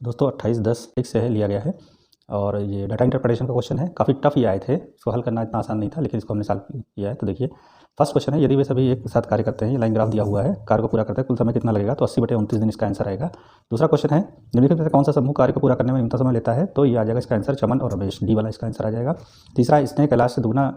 दोस्तों 28/10 से लिया गया है और ये डाटा इंटरप्रिटेशन का क्वेश्चन है। काफ़ी टफ ये आए थे, इसको हल करना इतना आसान नहीं था, लेकिन इसको हमने सॉल्व किया है। तो देखिए फर्स्ट क्वेश्चन है, यदि वे सभी एक साथ कार्य करते हैं, ये लाइन ग्राफ दिया हुआ है, कार्य को पूरा करते हैं, कुल समय कितना लगेगा? तो 80/29 दिन इसका आंसर आएगा। दूसरा क्वेश्चन है, निम्नलिखित में से कौन सा समूह कार्य को पूरा करने में न्यूनतम समय लेता है? तो ये आ जाएगा इसका आंसर चमन और रमेश, डी वाला इसका आंसर आ जाएगा। तीसरा, स्नेह कैलाश से दुगना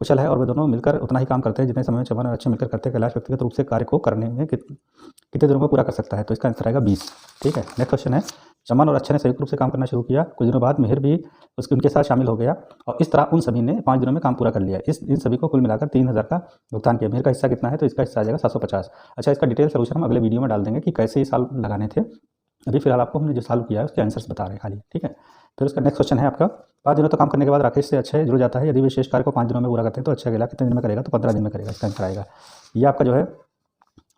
कुशल है और वे दोनों मिलकर उतना ही काम करते हैं जितने समय में चमन और अक्षय मिलकर करते हैं। कैलाश व्यक्तिगत रूप से कार्य को करने में कितने दिनों में पूरा कर सकता है? तो इसका आंसर आएगा 20। ठीक है, नेक्स्ट क्वेश्चन है, चमन और अक्षय ने संयुक्त रूप से काम करना शुरू किया, कुछ दिनों बाद मिहिर भी उनके साथ शामिल हो गया और इस तरह उन सभी ने 5 दिनों में काम पूरा कर लिया। इन सभी को कुल मिलाकर 3000 का भुगतान किया। मिहिर का हिस्सा कितना है? तो इसका हिस्सा आ जाएगा 750। अच्छा, इसका डिटेल सोल्यूशन हम अगले वीडियो में डाल देंगे कि कैसे ये साल लगाने थे। अभी फिलहाल आपको हमने जो सॉल्व किया है उसके आंसर्स बता रहे हैं खाली। ठीक है, फिर उसका नेक्स्ट क्वेश्चन है आपका, 5 दिनों तक काम करने के बाद राकेश से अक्षय जुड़ जाता है। यदि विशेष कार्य को 5 दिनों में पूरा करते हैं तो अक्षय अकेला कितने दिन में करेगा? तो 15 दिन में करेगा, इसका आंसर आएगा। ये आपका जो है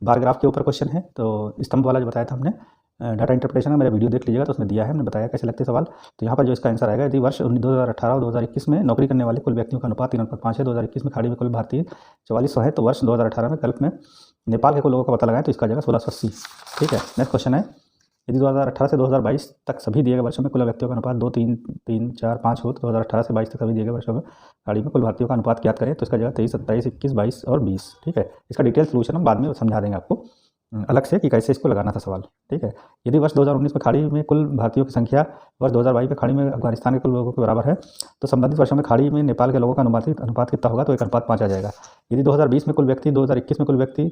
बार ग्राफ के ऊपर क्वेश्चन है, तो स्तंभ वाला जो बताया था हमने डाटा इंटरप्रिटेशन में, मेरा वीडियो देख लीजिएगा, तो उसमें दिया है, हमने बताया कैसे लगते सवाल। तो यहाँ पर जो इसका आंसर आएगा, यदि वर्ष 2018 और 2021 में नौकरी करने वाले कुल व्यक्तियों का अनुपात 3:5 है, 2021 में खाड़ी में कुल भारतीय 4400 है, तो वर्ष 2018 में गल्फ में नेपाल के कुल लोगों का पता लगाएं, तो इसका आ जाएगा 1680। ठीक है, नेक्स्ट क्वेश्चन है, यदि 2018 से 2022 तक सभी दिए गए वर्षों में कुल व्यक्तियों का अनुपात 2, 3, 3, 4, 5 हो, तो 2018 से 22 तक सभी दिए गए वर्षों में खाड़ी में कुल भारतीयों का अनुपात ज्ञात करें, तो इसका जगह 23, 27, 21, 22 और 20। ठीक है, इसका डिटेल सोल्यूशन हम बाद में समझा देंगे आपको अलग से कि कैसे इसको लगाना था सवाल। ठीक है, यदि वर्ष 2019 में खाड़ी में कुल भारतीयों की संख्या वर्ष 2022 में खाड़ी में अफगानिस्तान के कुल लोगों के बराबर है, तो संबंधित वर्षों में खाड़ी में नेपाल के लोगों का अनुपात कितना होगा? तो 1:5 आ जाएगा। यदि 2020 में कुल व्यक्ति 2021 में कुल व्यक्ति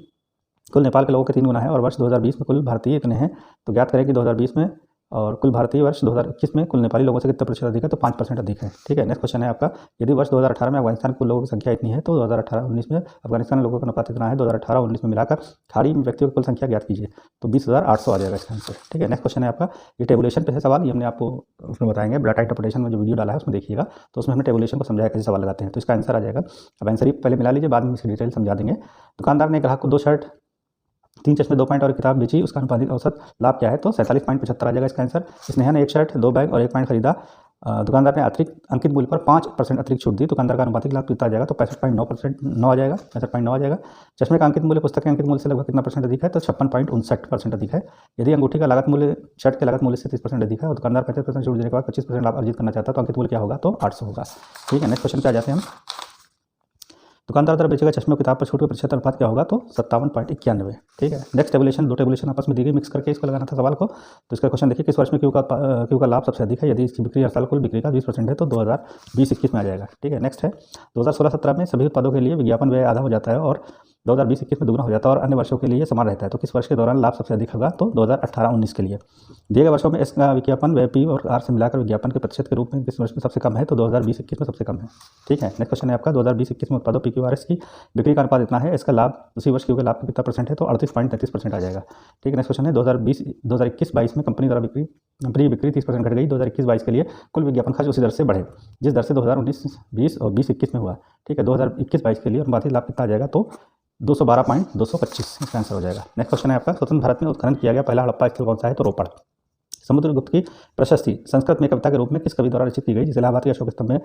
कुल नेपाल के लोगों के 3 गुना है और वर्ष 2020 में कुल भारतीय इतने हैं, तो ज्ञात करें कि 2020 में और कुल भारतीय वर्ष 2021 में कुल नेपाली लोगों से कितना प्रतिशत अधिक है? तो 5% अधिक है। ठीक है, नेक्स्ट क्वेश्चन है आपका, यदि वर्ष 2018 में अफगानिस्तान के कुल लोगों की संख्या इतनी है, तो 2018-19 में अफगानिस्तान के लोगों का अनुपात इतना है, 2018-19 में मिलाकर खाड़ी में व्यक्तियों की कुल संख्या ज्ञात कीजिए, तो 20,800 आ जाएगा इसका आंसर। ठीक है, नेक्स्ट क्वेश्चन है आपका, ये टेबुलेशन पे है सवाल, ये हमने आपको उसमें बताएंगे, डाटा इंटरप्रिटेशन में जो वीडियो डाला है उसमें देखिएगा, तो उसमें हमने टेबुलेशन को समझाया कैसे सवाल लगाते हैं। तो इसका आंसर आ जाएगा, अब आंसर ही पहले मिला लीजिए, बाद में इसकी डिटेल समझा देंगे। दुकानदार ने ग्राहक को 2 शर्ट, 3 चश्मे, 2 पैंट और किताब बेची, उसका अनुपातिक औसत लाभ क्या है? तो 47.75 आ जाएगा इसका आंसर। स्नेहा ने 1 शर्ट, 2 बैग और 1 पैंट खरीदा, दुकानदार ने अतिरिक्त अंकित मूल्य पर 5% अतिरिक्त छूट दी, दुकानदार का अनुपातिक लाभ कितना आ जाएगा? तो 65.9 आ जाएगा, 65.9 आ जाएगा। चश्मे का अंकित मूल्य पुस्तक के अंकित मूल्य से लगभग कितना % अधिक है? तो 56.59% अधिक है। यदि अंगूठी का लागत मूल्य शर्ट के लागत मूल्य से 30% अधिक है और दुकानदार 35% छूट देने के बाद 25% लाभ अर्जित करना चाहता है, तो अंकित मूल्य क्या होगा? तो 800 होगा। ठीक है, नेक्स्ट क्वेश्चन पे आ जाते हैं हम, दुकानदार द्वारा बेचे गए चश्मे किताब पर छूट का प्रतिशत अनुपात क्या होगा? तो 57.91। ठीक है, नेक्स्ट टेबुलेशन, 2 टेबुलेशन आपस में दी गई, मिक्स करके इसको लगाना था सवाल को। तो इसका क्वेश्चन देखिए, किस वर्ष में क्यू का लाभ सबसे अधिक है? यदि इसकी बिक्री हर साल कुल बिक्री का 20% है, तो 2020-21 में आ जाएगा। ठीक है, नेक्स्ट है, 2016-17 में सभी उत्पादों के लिए विज्ञापन व्यय आधा हो जाता है और 2020-21 में दुगना हो जाता है और अन्य वर्षों के लिए समान रहता है, तो किस वर्ष के दौरान लाभ सबसे अधिक होगा? तो 2018-19 के लिए। दिए गए वर्षों में इसका विज्ञापन व्यय पी और आर से मिलाकर विज्ञापन के प्रतिशत के रूप में किस वर्ष में सबसे कम है? तो 2020-21 में सबसे कम है। ठीक है, नेक्स्ट क्वेश्चन है आपका, 2020-21 में उत्पादों PQRS की बिक्री का अनुपात इतना है, इसका लाभ उसी वर्ष क्यू के लाभ का कितना % है? तो 38.33% आ जाएगा। ठीक है, नेक्स्ट क्वेश्चन है, 2021-22 में कंपनी बिक्री 30% घट गई, 2021-22 के लिए कुल विज्ञापन खर्च उसी दर से बढ़े जिस दर से 2019-20 और 20-21 में हुआ। ठीक है, 2021-22 के लिए अनुपातिक लाभ कितना आ जाएगा? तो 212.225 इसका आंसर हो जाएगा। नेक्स्ट क्वेश्चन है आपका, स्वतंत्र भारत में उत्खनन किया गया पहला हड़प्पा स्थल कौन सा है? तो रोपड़। समुद्रगुप्त की प्रशस्ति संस्कृत में कविता के रूप में किस कवि द्वारा रचित की गई, जिसे इलाहाबाद के अशोक स्तंभ में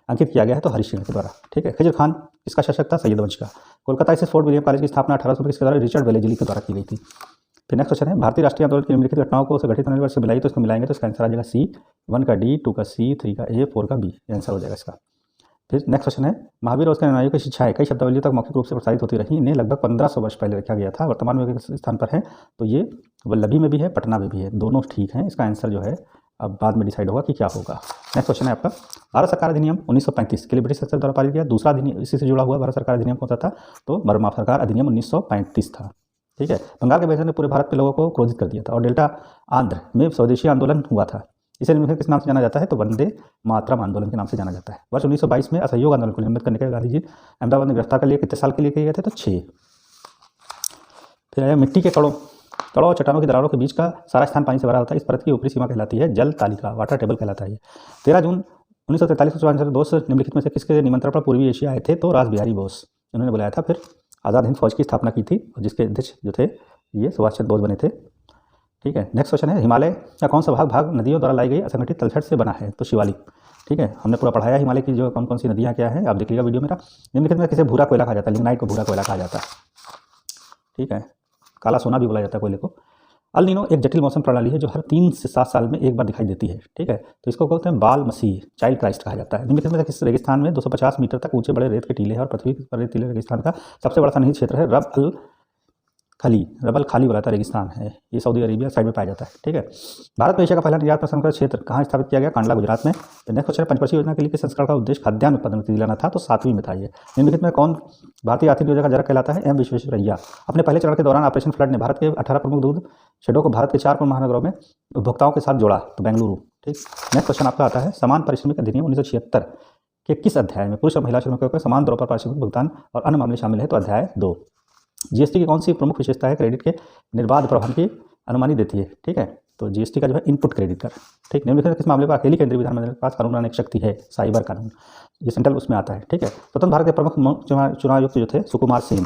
अंकित किया गया है? तो हरिश्चंद्र के द्वारा। ठीक है, खिजर खान इसका शासक था? सैयद वंश का। कोलकाता स्थित फोर्ट विलियम कॉलेज की स्थापना 1800 में किसके द्वारा? रिचर्ड वेलेजली के द्वारा की गई थी। फिर नेक्स्ट क्वेश्चन है, भारतीय राष्ट्रीय आंदोलन की निम्नलिखित घटनाओं को संगठित होने वर्ष से मिलाई, तो इसको मिलाएंगे तो इसका आंसर आ जाएगा C, 1 का D, 2 का C, 3 का A, 4 का B, आंसर हो जाएगा इसका। फिर नेक्स्ट क्वेश्चन है, महावीर और उसके अनुयायियों की शिक्षाएं कई शब्दावलियों तक मौखिक रूप से प्रसारित होती रही, इन्हें लगभग 1500 वर्ष पहले रखा गया था, वर्तमान में किस स्थान पर है? तो ये वल्लभी में भी है, पटना में भी है, दोनों ठीक हैं। इसका आंसर जो है अब बाद में डिसाइड होगा कि क्या होगा। नेक्स्ट क्वेश्चन है आपका, भारत सरकार अधिनियम 1935 के लिए ब्रिटिश सरकार द्वारा पारित किया दूसरा अधिनियम, इसी से जुड़ा हुआ भारत सरकार अधिनियम कौन सा था? तो बर्मा सरकार अधिनियम 1935 था। ठीक है, बंगाल के बेचन ने पूरे भारत के लोगों को क्रोधित कर दिया था और डेल्टा आंध्र में स्वदेशी आंदोलन हुआ था, इसे निम्नलिखित किस नाम से जाना जाता है? तो वंदे मातरम आंदोलन के नाम से जाना जाता है। वर्ष 1922 में असहयोग आंदोलन को निलंबित करने के लिए गांधी जी अहमदाबाद में गिरफ्तार कर लिए, कितने साल के लिए किए गए थे? तो 6। फिर आया, मिट्टी के कड़ों और चट्टानों की दरारों के बीच का सारा स्थान पानी से भरा होता है, इस परत की ऊपरी सीमा कहलाती है जल तालिका, वाटर टेबल कहलाता है। 13 जून 1943 को चंद्र बोस निम्नलिखित में से किसके निमंत्रण पर पूर्वी एशिया आए थे? तो रास बिहारी बोस, उन्होंने बुलाया था। फिर आज़ाद हिंद फौज की स्थापना की थी और जिसके अध्यक्ष जो थे ये सुभाष चंद्र बोस बने थे। ठीक है, नेक्स्ट क्वेश्चन है, हिमालय का कौन सा भाग नदियों द्वारा लाई गई असंगठित तलछट से बना है? तो शिवालिक। ठीक है, हमने पूरा पढ़ाया हिमालय की जो कौन कौन सी नदियाँ क्या है, आप देख लीजिएगा वीडियो मेरा। निम्नलिखित में किसे भूरा कोयला कहा जाता है? लिग्नाइट को भूरा कोयला कहा जाता है। ठीक है, काला सोना भी बोला जाता है कोयले को। अल नीनो एक जटिल मौसम प्रणाली है जो हर 3 से 7 साल में एक बार दिखाई देती है, ठीक है। तो इसको कहते हैं बाल मसीह, चाइल्ड क्राइस्ट कहा जाता है। निम्नलिखित में से किस रेगिस्तान में 250 मीटर तक ऊंचे बड़े रेत के टीले हैं और पृथ्वी पर रेतीले रेगिस्तान का सबसे बड़ा सन्निहित क्षेत्र है रब अल खाली वाला रेगिस्तान है, ये सऊदी अरेबिया साइड में पाया जाता है, ठीक है। भारत में एशिया का पहला निर्यात प्रसंस्करण क्षेत्र कहाँ स्थापित किया गया? कांडला, गुजरात में। तो नेक्स्ट क्वेश्चन है, पंचवर्षीय योजना के लिए किस संस्करण का उद्देश्य खाद्यान्न उत्पादन में तेजी लाना था? तो 7वीं में था ये। निम्नलिखित में कौन भारतीय आर्थिक योजना का जनक कहलाता है? एम विश्वेश्वरैया। अपने पहले चरण के दौरान ऑपरेशन फ्लड ने भारत के 18 प्रमुख दूध शेडों को भारत के 4 प्रमुख महानगरों में उपभोक्ताओं के साथ जोड़ा, तो बेंगलुरु, ठीक। नेक्स्ट क्वेश्चन आपका आता है, समान पारिश्रमिक अधिनियम 1976 के किस अध्याय में पुरुष और महिला श्रमिकों को समान दरों पर पारिश्रमिक भुगतान और अन्य मामले शामिल है? तो अध्याय 2। जीएसटी की कौन सी प्रमुख विशेषता है? क्रेडिट के निर्बाध प्रवाहन की अनुमति देती है, ठीक है। तो जीएसटी का जो है इनपुट क्रेडिट कर, ठीक। निम्नलिखित किस मामले पर अकेली केंद्रीय विधानमंडल के पास कानून बनाने की शक्ति है? साइबर कानून, ये सेंट्रल उसमें आता है, ठीक है। स्वतंत्र भारत के प्रमुख चुनाव आयुक्त जो थे सुकुमार सेन।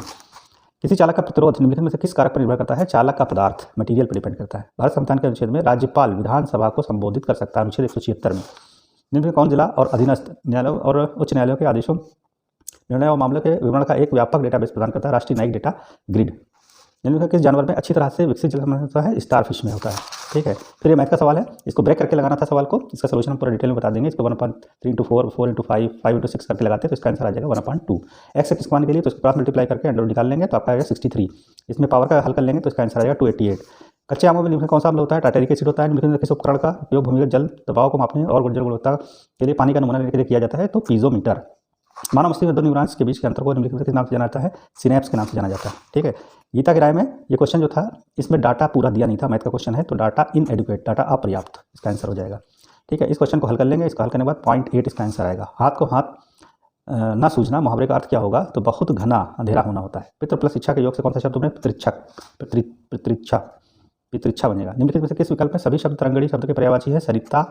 किसी चालक का प्रतिरोध निम्नलिखित में से किस कारक पर निर्भर करता है? चालक का पदार्थ, मटेरियल पर डिपेंड करता है। भारत संविधान के अनुच्छेद में राज्यपाल विधानसभा को संबोधित कर सकता है, अनुच्छेद 176 में। निम्नलिखित कौन जिला और अधीनस्थ न्यायालयों और उच्च न्यायालयों के आदेशों, निर्णय और मामलों के विवरण का एक व्यापक डेटाबेस प्रदान करता है? राष्ट्रीय न्यायिक डेटा ग्रिड। निम्नलिखित किस जानवर में अच्छी तरह से विकसित जल होता है? स्टारफिश में होता है, ठीक है। फिर ये मैथ का सवाल है, इसको ब्रेक करके लगाना था सवाल को, इसका सोल्यूशन हम पूरा डिटेल में बता देंगे। इसको 1/3 × 4, 4 × 5, 5 × 6 करके लगाते हैं तो इसका आंसर आ जाएगा 1/2। एक्स एक्स पाने के लिए तो इसको क्रॉस मल्टीप्लाई करके अंडर निकाल लेंगे तो आपका आएगा 63। इसमें पावर का हल कर लेंगे तो इसका आंसर आ जाएगा 288। कच्चे आमों में निम्नलिखित कौन सा अम्ल होता है? टार्टरिक एसिड होता है। निम्नलिखित किस उपकरण का उपयोग भूमिगत जल दबाव को मापने और जल गुणवत्ता के लिए पानी का नमूना लेने के लिए किया जाता है? तो पीजोमीटर। मानव मस्तिष्क में दो न्यूरॉन्स के बीच के अंतर को निम्नलिखित किस नाम से जाना जाता है? सिनेप्स के नाम से जाना जाता है, ठीक है। गीता की राय में ये क्वेश्चन जो था इसमें डाटा पूरा दिया नहीं था, मैथ का क्वेश्चन है, तो डाटा इनएडुकेट, डाटा अपर्याप्त इसका आंसर हो जाएगा, ठीक है। इस क्वेश्चन को हल कर लेंगे, इसको हल करने के बाद 0.8 इसका आंसर आएगा। हाथ को हाथ ना सूझना, मुहावरे का अर्थ क्या होगा? तो बहुत घना अंधेरा होना होता है। पितृ प्लस इच्छा के योग से कौन सा शब्द बने? पितृच्छा बनेगा। निम्नलिखित में से किस विकल्प में सभी शब्द तरंगड़ी शब्द के पर्यायवाची है? सरिता,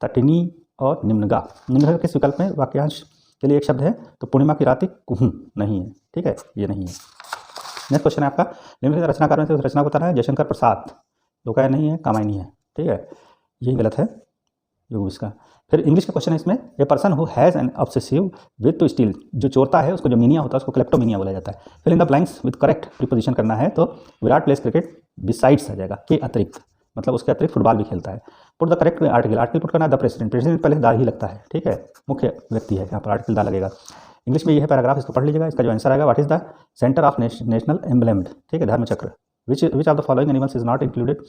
तटिनी और निम्नगा। निम्नलिखित किस विकल्प में वाक्यांश के लिए एक शब्द है? तो पूर्णिमा की रात कुहू नहीं है, ठीक है, ये नहीं है। नेक्स्ट क्वेश्चन है आपका, निम्नलिखित रचनाकार में से रचना को बताना है। जयशंकर प्रसाद, लोकाय नहीं है, कामायनी है, ठीक है, यही गलत है योग इसका। फिर इंग्लिश का क्वेश्चन है इसमें, a person who has an obsessive with to steal, जो चोरता है उसको जो मीनिया होता है उसको क्लेप्टोमीनिया बोला जाता है। फिर in the blanks with correct preposition करना है तो विराट प्लेस क्रिकेट बिसाइड्स आ जाएगा, के अतिरिक्त, मतलब उसके अतिरिक्त फुटबॉल भी खेलता है। Put the correct article put करना है द प्रेसिडेंट, प्रेसिडेंट पहले दा ही लगता है, ठीक है, मुख्य व्यक्ति है, यहाँ पर आर्टिकल दा लगेगा। इंग्लिश में ये है पैराग्राफ, इसको पढ़ लीजिएगा। इसका जो आंसर आएगा, what is the centre of national emblem, ठीक है, Dharmachakra. Which of the following animals is not included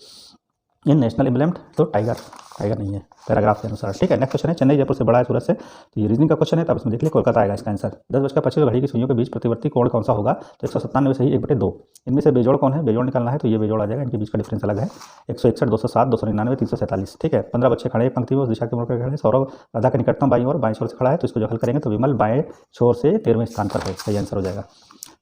in national emblem? तो टाइगर नहीं है पैराग्राफ के अनुसार, ठीक है। नेक्स्ट क्वेश्चन है, चेन्नई जयपुर से बड़ा है सूरत से, तो ये रीजनिंग का क्वेश्चन है, तब इसमें देख लिया कोलकाता आएगा इसका आंसर। 10:25 घड़ी की सुइयों के बीच प्रतिवर्ती कोण कौन सा होगा? तो 197 सही 1/2। इनमें से बेजोड़ कौन है? बेजोड़ निकालना है तो ये बेजोड़ आ जाएगा, इनके बीच का डिफरेंस अलग है। 161, 207, 299, 347, ठीक है। 15 बच्चे खड़े हैं पंक्ति में, उस दिशा के मोड़ पर खड़े। सौरभ राधा के निकटतम बाईं ओर बाएं छोर से खड़ा है, तो इसको जो हल करेंगे तो विमल बाएं छोर से 13वें स्थान पर है, सही आंसर हो जाएगा।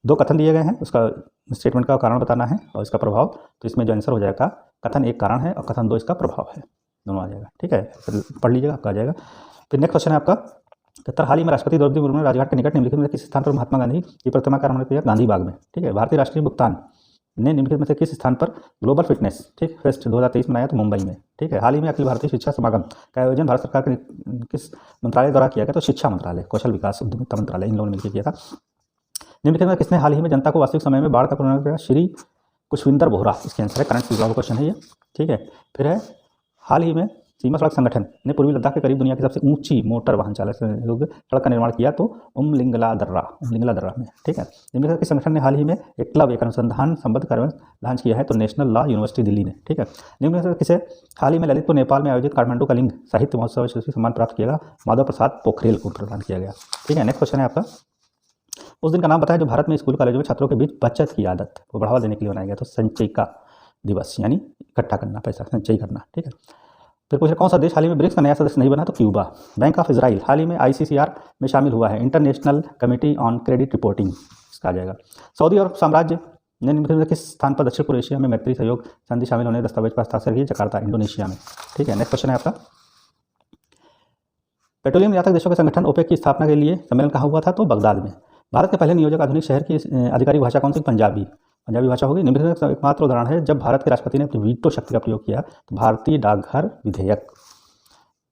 2 कथन दिए गए हैं, उसका स्टेटमेंट का कारण बताना है और इसका प्रभाव, तो इसमें जो आंसर हो जाएगा, कथन एक कारण है और कथन 2 इसका प्रभाव है, दोनों आ जाएगा, ठीक है, फिर पढ़ लीजिएगा, आपका आ जाएगा। फिर नेक्स्ट क्वेश्चन है आपका, 73 हाल ही में राष्ट्रपति द्रौपदी मुर्मू ने राजघाट के निकट निम्नलिखित में किस स्थान पर महात्मा गांधी की प्रतिमा का निर्माण किया? गांधी बाग में, ठीक है। भारतीय राष्ट्रीय भुगतान ने निम्नलिखित में से किस स्थान पर ग्लोबल फिटनेस ठीक फेस्ट 2023 मनाया? तो मुंबई में, ठीक है। हाल ही में अखिल भारतीय शिक्षा समागम का आयोजन भारत सरकार के किस मंत्रालय द्वारा किया गया? तो शिक्षा मंत्रालय, कौशल विकास उद्यमिता मंत्रालय, इन लोगों ने मिलकर किया था। निम्नलिखित में किसने हाल ही में जनता को वास्तविक समय में बाढ़ का पुनर्वास किया? श्री कुशविंदर बोहरा, इसके आंसर है, करंट विभाग क्वेश्चन है ये, ठीक है। फिर है, हाल ही में सीमा सड़क संगठन ने पूर्वी लद्दाख के करीब दुनिया की सबसे ऊंची मोटर वाहन चालक सड़क का निर्माण किया, तो उमलिंगला दर्रा में, ठीक है। निम्नलिखित किस संगठन ने हाल ही में एक क्लब, एक अनुसंधान संबद्ध कार्यक्रम लॉन्च किया है? तो नेशनल लॉ यूनिवर्सिटी दिल्ली ने, ठीक है। निम्नलिखित किसे हाल ही में ललितपुर नेपाल में आयोजित काठमांडू कलिंग साहित्य महोत्सव से सम्मान प्राप्त किया? माधव प्रसाद पोखरेल को प्रदान किया गया, ठीक है। नेक्स्ट क्वेश्चन है आपका, उस दिन का नाम बताया जो भारत में स्कूल कॉलेजों में छात्रों के बीच बचत की आदत को बढ़ावा देने के लिए बनाया गया? तो संचयिका दिवस, यानी इकट्ठा करना पैसा, संचय करना, ठीक है। फिर पूछा, कौन सा देश हाल ही में ब्रिक्स का नया सदस्य नहीं बना? तो क्यूबा। बैंक ऑफ इजराइल हाल ही में ICCR में शामिल हुआ है, international committee on credit reporting, इसका आ जाएगा। सऊदी अरब साम्राज्य ने निम्नलिखित में किस स्थान पर दक्षिण पूर्व एशिया में मैत्री सहयोग संधि शामिल होने दस्तावेज पर हस्ताक्षर किए? जकार्ता, इंडोनेशिया में, ठीक है। नेक्स्ट क्वेश्चन है आपका, पेट्रोलियम निर्यातक देशों के संगठन ओपेक की स्थापना के लिए सम्मेलन कहाँ हुआ था? तो बगदाद में। भारत के पहले नियोजक आधुनिक शहर की आधिकारिक भाषा कौन सी? पंजाबी भाषा होगी। निम्नलिखित में एकमात्र उदाहरण है जब भारत के राष्ट्रपति ने अपनी वीटो शक्ति का प्रयोग किया, तो भारतीय डाकघर विधेयक।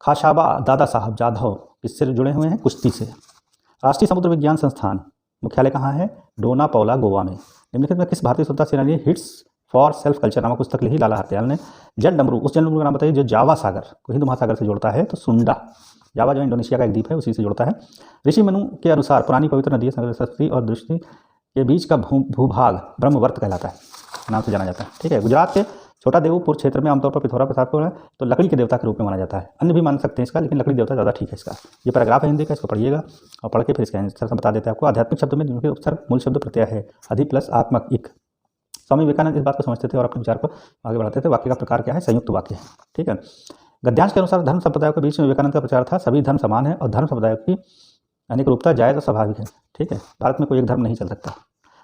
खाशाबा दादा साहब जाधव किससे जुड़े हुए हैं? कुश्ती से। राष्ट्रीय समुद्र विज्ञान संस्थान मुख्यालय कहाँ है? डोना पौला, गोवा में। निम्नलिखित में किस भारतीय स्वतंत्रता सेनानी हिट्स फॉर सेल्फ कल्चर नामक पुस्तक लिखी लाला हरदयाल ने। जल डमरू, उस जल डमरू का नाम बताइए जो जावा सागर को हिंद महासागर से जोड़ता है, तो सुंडा। जावा जो इंडोनेशिया का एक द्वीप है उसी से जोड़ता है। ऋषि मनु के अनुसार पुरानी पवित्र नदी सरस्वती और दृष्टि के बीच का भूभाग ब्रह्मवर्त कहलाता है, नाम से जाना जाता है। ठीक है। गुजरात के छोटा देवपुर क्षेत्र में आमतौर पर पिथौरा प्रसाद को तो लकड़ी के देवता के रूप में माना जाता है। अन्य भी मान सकते हैं इसका, लेकिन लकड़ी देवता ज़्यादा ठीक है इसका। ये पैराग्राफ है हिंदी का, इसको पढ़िएगा और पढ़ के फिर इसका आंसर बता देते हैं आपको। आध्यात्मिक शब्द में जिनके उपसर्ग मूल शब्द प्रत्यय है, अधि प्लस आत्मक इक। स्वामी विवेकानंद इस बात को समझते थे और अपने विचार को आगे बढ़ाते थे। वाक्य का प्रकार क्या है? संयुक्त वाक्य है। ठीक है। गद्यांश के अनुसार धर्म संप्रदायों के बीच में विवेकानंद का प्रचार था, सभी धर्म समान है और धर्म संप्रदायों की अनेक रूपता जायज़ और स्वाभाविक है। ठीक है। भारत में कोई एक धर्म नहीं चल सकता।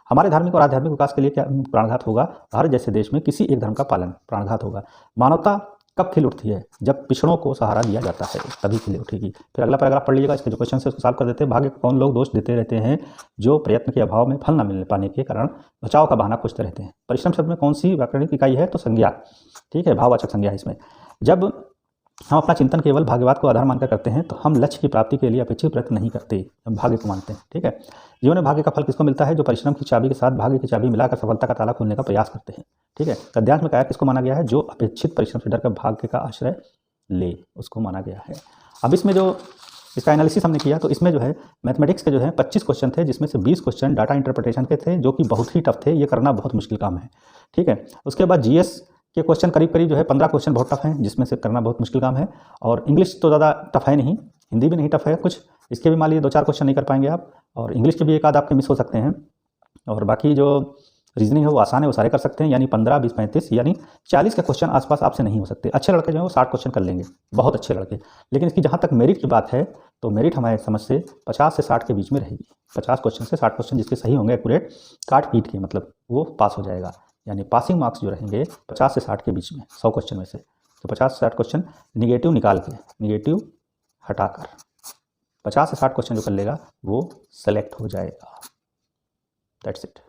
हमारे धार्मिक और आध्यात्मिक विकास के लिए क्या प्राणघात होगा? भारत जैसे देश में किसी एक धर्म का पालन प्राणघात होगा। मानवता कब खिल उठती है? जब पिछड़ों को सहारा दिया जाता है, तभी खिल उठेगी। फिर अगला पैराग्राफ पढ़ लीजिएगा, इसके जो क्वेश्चन है उसको सॉल्व कर देते हैं। भाग्य को कौन लोग दोष देते रहते हैं जो प्रयत्न के अभाव में फल न मिलने पाने के कारण बचाव का बहाना खोजते रहते हैं? परिश्रम शब्द में कौन सी व्याकरणिक इकाई है? तो संज्ञा। ठीक है, भाववाचक संज्ञा है इसमें। जब हम अपना चिंतन केवल भाग्यवाद को आधार मानकर करते हैं तो हम लक्ष्य की प्राप्ति के लिए अपेक्षित प्रयत्न नहीं करते, हम भाग्य को मानते हैं। ठीक है। जीवन में भाग्य का फल किसको मिलता है? जो परिश्रम की चाबी के साथ भाग्य की चाबी मिलाकर सफलता का ताला खोलने का प्रयास करते हैं। ठीक है। गद्यांश में कायर किसको माना गया है? जो अपेक्षित परिश्रम से डरकर भाग्य का आश्रय ले, उसको माना गया है। अब इसमें जो इसका एनालिसिस हमने किया तो इसमें जो है मैथमेटिक्स के जो है 25 क्वेश्चन थे, जिसमें से 20 क्वेश्चन डाटा इंटरप्रिटेशन के थे, जो कि बहुत ही टफ थे, ये करना बहुत मुश्किल काम है। ठीक है। उसके बाद जीएस के क्वेश्चन करीब करीब जो है 15 क्वेश्चन बहुत टफ हैं, जिसमें से करना बहुत मुश्किल काम है। और इंग्लिश तो ज़्यादा टफ है नहीं, हिंदी भी नहीं टफ है कुछ, इसके भी मान लीजिए 2-4 क्वेश्चन नहीं कर पाएंगे आप, और इंग्लिश के भी एक आध आपके मिस हो सकते हैं। और बाकी जो रीजनिंग है वो आसान है, वो सारे कर सकते हैं, यानी 15, 20, 35 यानी 40 का क्वेश्चन आसपास आपसे नहीं हो सकते। अच्छे लड़के जो हैं वो 60 क्वेश्चन कर लेंगे, बहुत अच्छे लड़के। लेकिन इसकी जहाँ तक मेरिट की बात है तो मेरिट हमारे समझ से 50 से 60 के बीच में रहेगी। 50 क्वेश्चन से 60 क्वेश्चन जिसके सही होंगे एक्यूरेट, काट पीट के, मतलब वो पास हो जाएगा। यानी पासिंग मार्क्स जो रहेंगे 50 से 60 के बीच में 100 क्वेश्चन में से। तो 50 से 60 क्वेश्चन निगेटिव निकाल के, निगेटिव हटाकर 50 से 60 क्वेश्चन जो कर लेगा वो सेलेक्ट हो जाएगा। That's it.